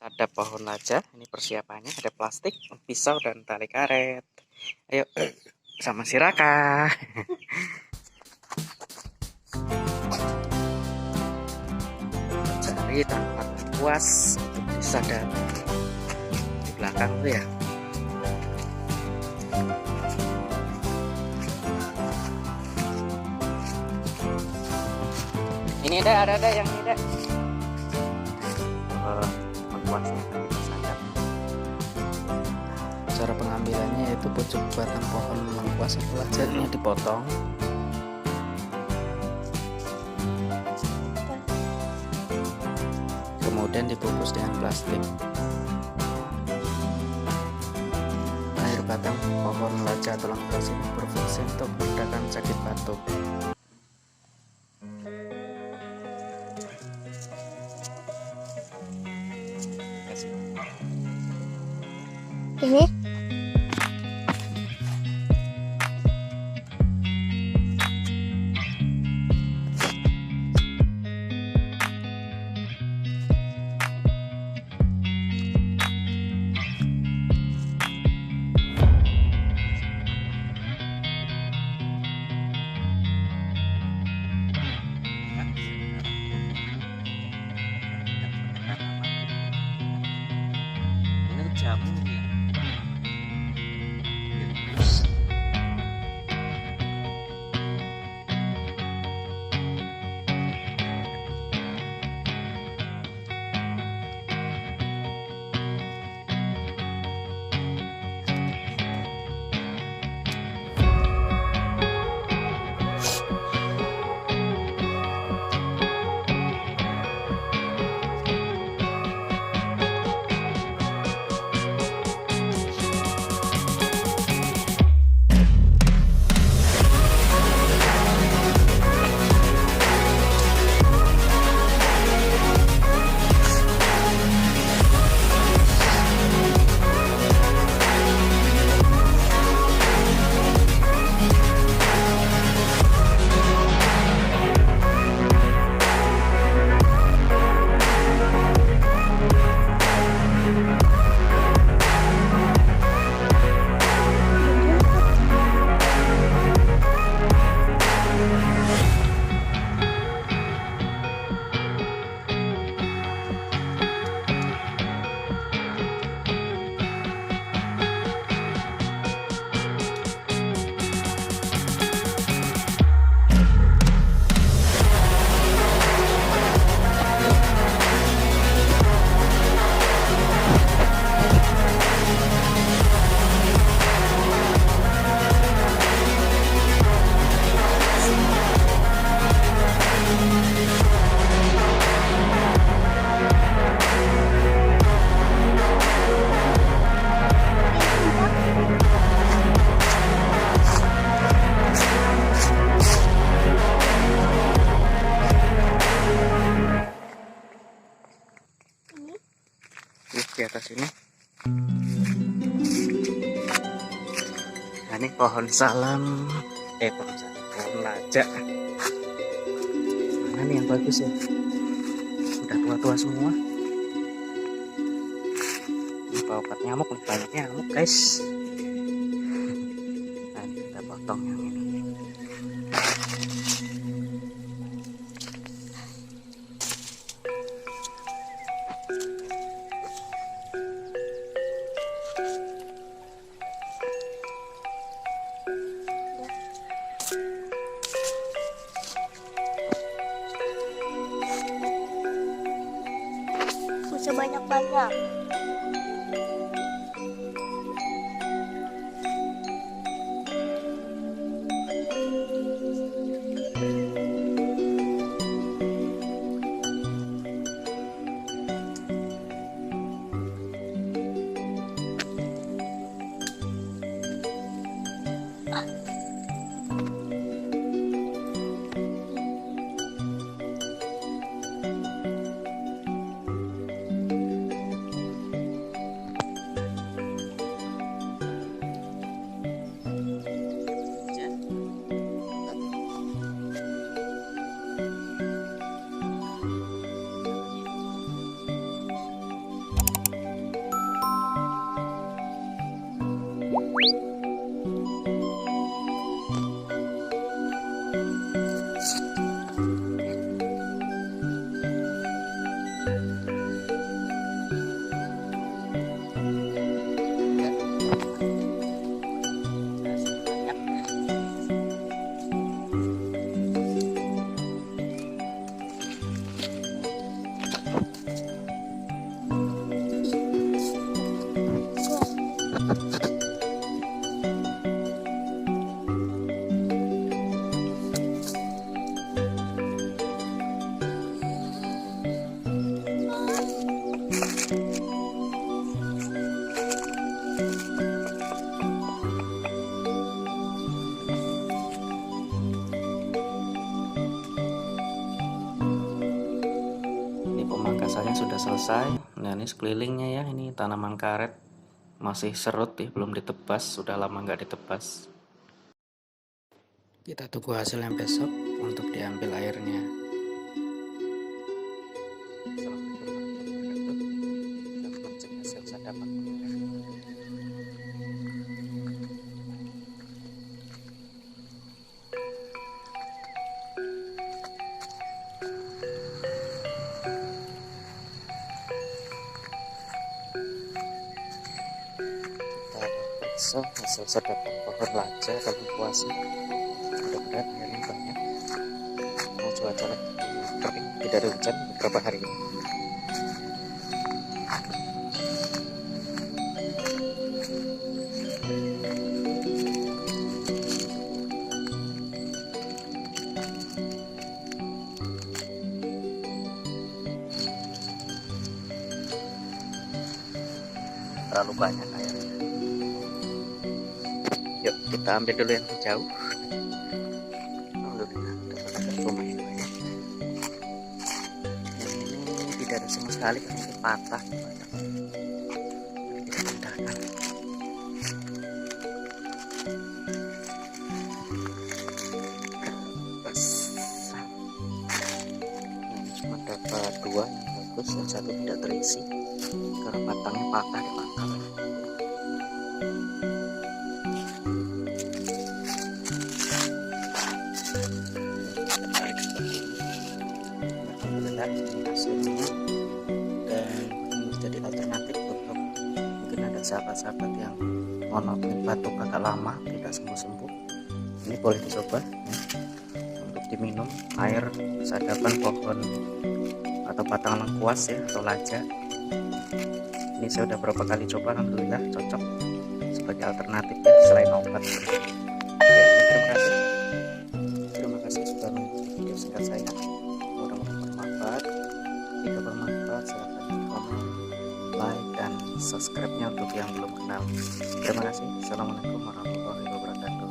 Ada pohon laja, ini persiapannya, ada plastik, pisau, dan tali karet. Ayo, sama si Raka. Cari tempat puas untuk bisa datang di belakang tuh ya. Ini ada yang ini deh. Puasnya kita sadar. Cara pengambilannya yaitu pucuk batang pohon lengkuas itu aja dipotong. Kemudian dibungkus dengan plastik. Air batang pohon laja atau lengkuas ini berfungsi untuk meredakan sakit batuk. Ini Ini jamu ya. Di atas ini. Nah, ini pohon salam, pohon laja. Mana nih yang bagus ya? Udah tua-tua semua. Ini obat nyamuk, banyak nyamuk guys. Nah, ini kita potong yang ini. sebanyak-banyak. selesai. Nah ini sekelilingnya ya, ini tanaman karet masih serut ya, belum ditebas, sudah lama nggak ditebas. Kita tunggu hasilnya besok untuk diambil airnya. Periksa hasil sadapan pohon laja kalau puasa, mudah-mudahan airnya banyak. Mau cuaca lagi kering, tidak ada hujan beberapa hari ini. Terlalu banyak airnya. Yuk kita ambil dulu yang jauh. Alhamdulillah dapat agak lumayan banyak. Yang ini tidak ada sama sekali karena ini patah. Kita pindahkan. Pas. Ini cuma dapat 2 yang bagus, yang satu tidak terisi karena batangnya patah di pangkal. Alhamdulillah ini hasilnya, dan ini jadi alternatif untuk mungkin ada sahabat-sahabat yang ingin batuk agak lama tidak sembuh-sembuh. Ini boleh dicoba ya, untuk diminum air sadapan pohon atau batang lengkuas ya, atau laja. Ini saya udah berapa kali coba, alhamdulillah cocok sebagai alternatif ya, selain obat. Ya, terima kasih sudah nonton video singkat saya. Mudah-mudahan bermanfaat. Jika bermanfaat silahkan komen, like, dan subscribe-nya untuk yang belum kenal. Terima kasih. Assalamualaikum warahmatullahi wabarakatuh.